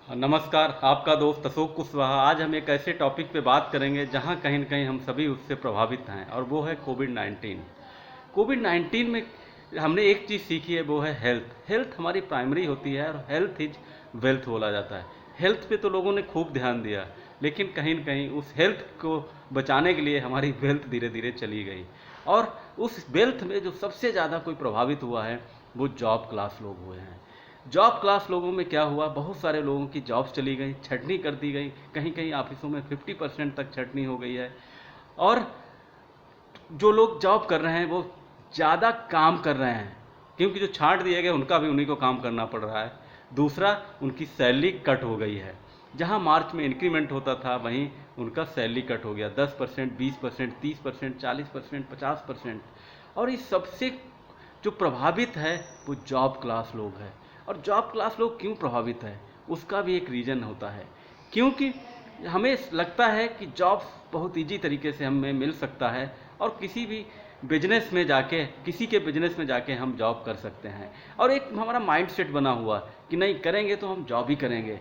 नमस्कार, आपका दोस्त अशोक कुशवाहा। आज हम एक ऐसे टॉपिक पे बात करेंगे जहां कहीं न कहीं हम सभी उससे प्रभावित हैं, और वो है कोविड-19। कोविड-19 में हमने एक चीज़ सीखी है, वो है हेल्थ। हेल्थ हमारी प्राइमरी होती है और हेल्थ इज़ वेल्थ बोला जाता है। हेल्थ पे तो लोगों ने खूब ध्यान दिया, लेकिन कहीं न कहीं उस हेल्थ को बचाने के लिए हमारी वेल्थ धीरे-धीरे चली गई। और उस वेल्थ में जो सबसे ज़्यादा कोई प्रभावित हुआ है, वो जॉब क्लास लोग हुए हैं। जॉब क्लास लोगों में क्या हुआ, बहुत सारे लोगों की जॉब्स चली गई, छटनी कर दी गई, कहीं कहीं ऑफिसों में 50% तक छटनी हो गई है। और जो लोग जॉब कर रहे हैं वो ज़्यादा काम कर रहे हैं, क्योंकि जो छांट दिए गए उनका भी उन्हीं को काम करना पड़ रहा है। दूसरा, उनकी सैलरी कट हो गई है। जहां मार्च में इंक्रीमेंट होता था, वहीं उनका सैलरी कट हो गया 10%, 20%, 30%, 40%, 50%। और इस सबसे जो प्रभावित है वो जॉब क्लास लोग हैं। और जॉब क्लास लोग क्यों प्रभावित है, उसका भी एक रीज़न होता है। क्योंकि हमें लगता है कि जॉब बहुत ईजी तरीके से हमें मिल सकता है, और किसी भी बिजनेस में जाके, किसी के बिजनेस में जाके हम जॉब कर सकते हैं। और एक हमारा माइंड सेट बना हुआ कि नहीं, करेंगे तो हम जॉब ही करेंगे,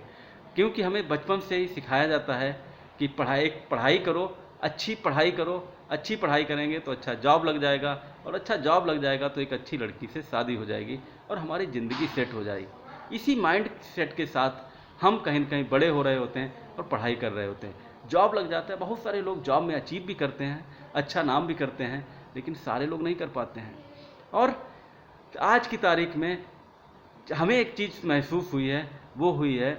क्योंकि हमें बचपन से ही सिखाया जाता है कि पढ़ाई करो, अच्छी पढ़ाई करो, अच्छी पढ़ाई करेंगे तो अच्छा जॉब लग जाएगा, और अच्छा जॉब लग जाएगा तो एक अच्छी लड़की से शादी हो जाएगी और हमारी ज़िंदगी सेट हो जाएगी। इसी माइंड सेट के साथ हम कहीं न कहीं बड़े हो रहे होते हैं और पढ़ाई कर रहे होते हैं। जॉब लग जाता है, बहुत सारे लोग जॉब में अचीव भी करते हैं, अच्छा नाम भी करते हैं, लेकिन सारे लोग नहीं कर पाते हैं। और आज की तारीख में हमें एक चीज़ महसूस हुई है, वो हुई है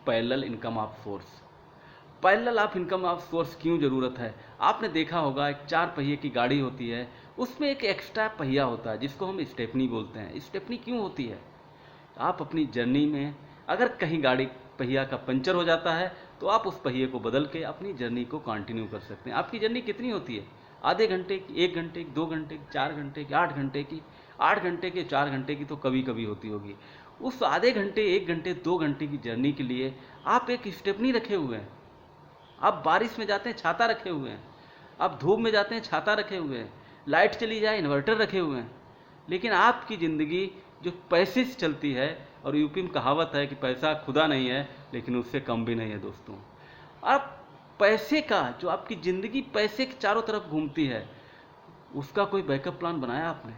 parallel income of source. Parallel of income of source क्यों ज़रूरत है? आपने देखा होगा, एक 4 पहिए की गाड़ी होती है, उसमें एक एक्स्ट्रा पहिया होता है जिसको हम स्टेपनी बोलते हैं। स्टेपनी क्यों होती है? आप अपनी जर्नी में अगर कहीं गाड़ी पहिया का पंचर हो जाता है, तो आप उस पहिए को बदल के अपनी जर्नी को कंटिन्यू कर सकते हैं। आपकी जर्नी कितनी होती है? आधे घंटे की, 1 घंटे की, 2 घंटे की, 4 घंटे की, 8 घंटे की। 8 घंटे की, 4 घंटे की तो कभी कभी होती होगी। उस आधे घंटे, 1 घंटे, 2 घंटे की जर्नी के लिए आप एक स्टेपनी रखे हुए हैं। आप बारिश में जाते हैं, छाता रखे हुए हैं। आप धूप में जाते हैं, छाता रखे हुए हैं। लाइट चली जाए, इन्वर्टर रखे हुए हैं। लेकिन आपकी ज़िंदगी जो पैसे से चलती है, और यूपी में कहावत है कि पैसा खुदा नहीं है, लेकिन उससे कम भी नहीं है दोस्तों। आप पैसे का, जो आपकी ज़िंदगी पैसे के चारों तरफ घूमती है, उसका कोई बैकअप प्लान बनाया आपने?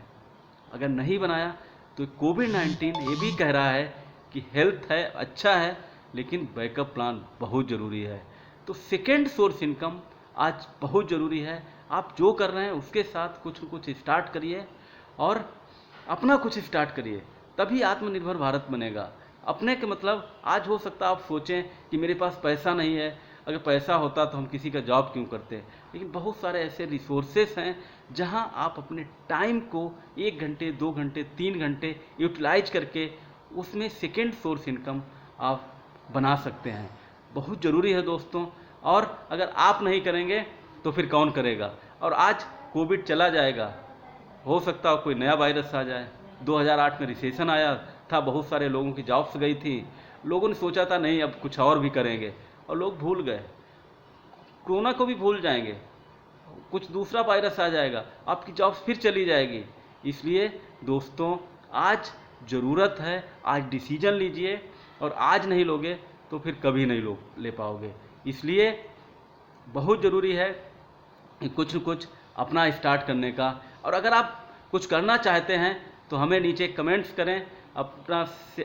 अगर नहीं बनाया तो कोविड-19 ये भी कह रहा है कि हेल्थ है, अच्छा है, लेकिन बैकअप प्लान बहुत ज़रूरी है। तो सेकेंड सोर्स इनकम आज बहुत ज़रूरी है। आप जो कर रहे हैं उसके साथ कुछ न कुछ स्टार्ट करिए, और अपना कुछ स्टार्ट करिए, तभी आत्मनिर्भर भारत बनेगा। अपने के मतलब, आज हो सकता है आप सोचें कि मेरे पास पैसा नहीं है, अगर पैसा होता तो हम किसी का जॉब क्यों करते। लेकिन बहुत सारे ऐसे रिसोर्सेस हैं जहां आप अपने टाइम को 1 घंटे, 2 घंटे, 3 घंटे यूटिलाइज करके उसमें सेकेंड सोर्स इनकम आप बना सकते हैं। बहुत ज़रूरी है दोस्तों। और अगर आप नहीं करेंगे तो फिर कौन करेगा? और आज कोविड चला जाएगा, हो सकता है कोई नया वायरस आ जाए। 2008 में रिसेशन आया था, बहुत सारे लोगों की जॉब्स गई थी। लोगों ने सोचा था नहीं, अब कुछ और भी करेंगे, और लोग भूल गए। कोरोना को भी भूल जाएंगे, कुछ दूसरा वायरस आ जाएगा, आपकी जॉब्स फिर चली जाएगी। इसलिए दोस्तों, आज ज़रूरत है, आज डिसीजन लीजिए, और आज नहीं लोगे तो फिर कभी नहीं ले पाओगे। इसलिए बहुत ज़रूरी है कि कुछ न कुछ अपना स्टार्ट करने का। और अगर आप कुछ करना चाहते हैं तो हमें नीचे कमेंट्स करें अपना,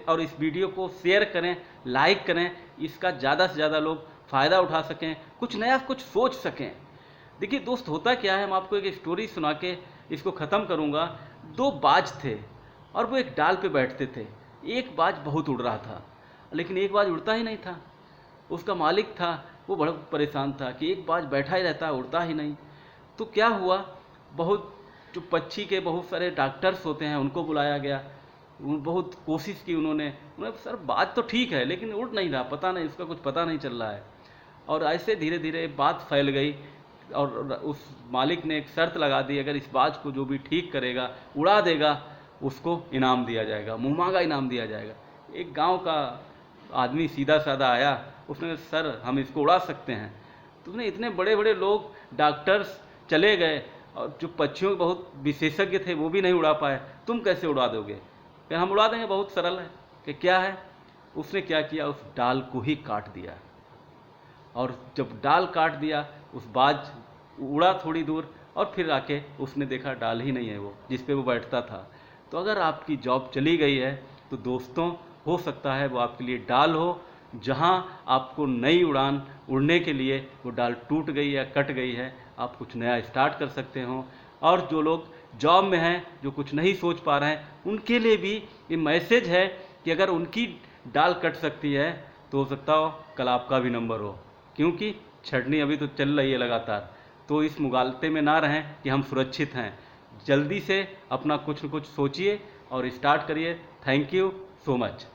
और इस वीडियो को शेयर करें, लाइक करें, इसका ज़्यादा से ज़्यादा लोग फ़ायदा उठा सकें, कुछ नया कुछ सोच सकें। देखिए दोस्त, होता क्या है, हम आपको एक स्टोरी सुना के इसको ख़त्म करूँगा। 2 बाज थे और वो एक डाल पे बैठते थे। एक बाज बहुत उड़ रहा था, लेकिन एक बाज उड़ता ही नहीं था। उसका मालिक था, वो बड़ा परेशान था कि एक बाज बैठा ही रहता है, उड़ता ही नहीं। तो क्या हुआ, बहुत जो पक्षी के बहुत सारे डॉक्टर्स होते हैं उनको बुलाया गया। बहुत कोशिश की उन्होंने, सर बात तो ठीक है लेकिन उड़ नहीं रहा, पता नहीं उसका कुछ पता नहीं चल रहा है। और ऐसे धीरे धीरे बात फैल गई, और उस मालिक ने एक शर्त लगा दी, अगर इस बाज को जो भी ठीक करेगा, उड़ा देगा, उसको इनाम दिया जाएगा, मुँह मांगा इनाम दिया जाएगा। एक गाँव का आदमी सीधा साधा आया, उसने कहा सर हम इसको उड़ा सकते हैं। तो उसने, इतने बड़े बड़े लोग डॉक्टर्स चले गए, और जो पक्षियों के बहुत विशेषज्ञ थे वो भी नहीं उड़ा पाए, तुम कैसे उड़ा दोगे? फिर हम उड़ा देंगे, बहुत सरल है। कि क्या है, उसने क्या किया, उस डाल को ही काट दिया। और जब डाल काट दिया, उस बाज उड़ा थोड़ी दूर और फिर आके उसने देखा डाल ही नहीं है वो जिस पे वो बैठता था। तो अगर आपकी जॉब चली गई है तो दोस्तों, हो सकता है वो आपके लिए डाल हो, जहां आपको नई उड़ान उड़ने के लिए वो डाल टूट गई या कट गई है, आप कुछ नया स्टार्ट कर सकते हो। और जो लोग जॉब में हैं, जो कुछ नहीं सोच पा रहे हैं, उनके लिए भी ये मैसेज है कि अगर उनकी डाल कट सकती है तो हो सकता हो कल आपका भी नंबर हो, क्योंकि छटनी अभी तो चल रही है लगातार। तो इस मुगालते में ना रहें कि हम सुरक्षित हैं। जल्दी से अपना कुछ न कुछ सोचिए और स्टार्ट करिए। Thank you so much.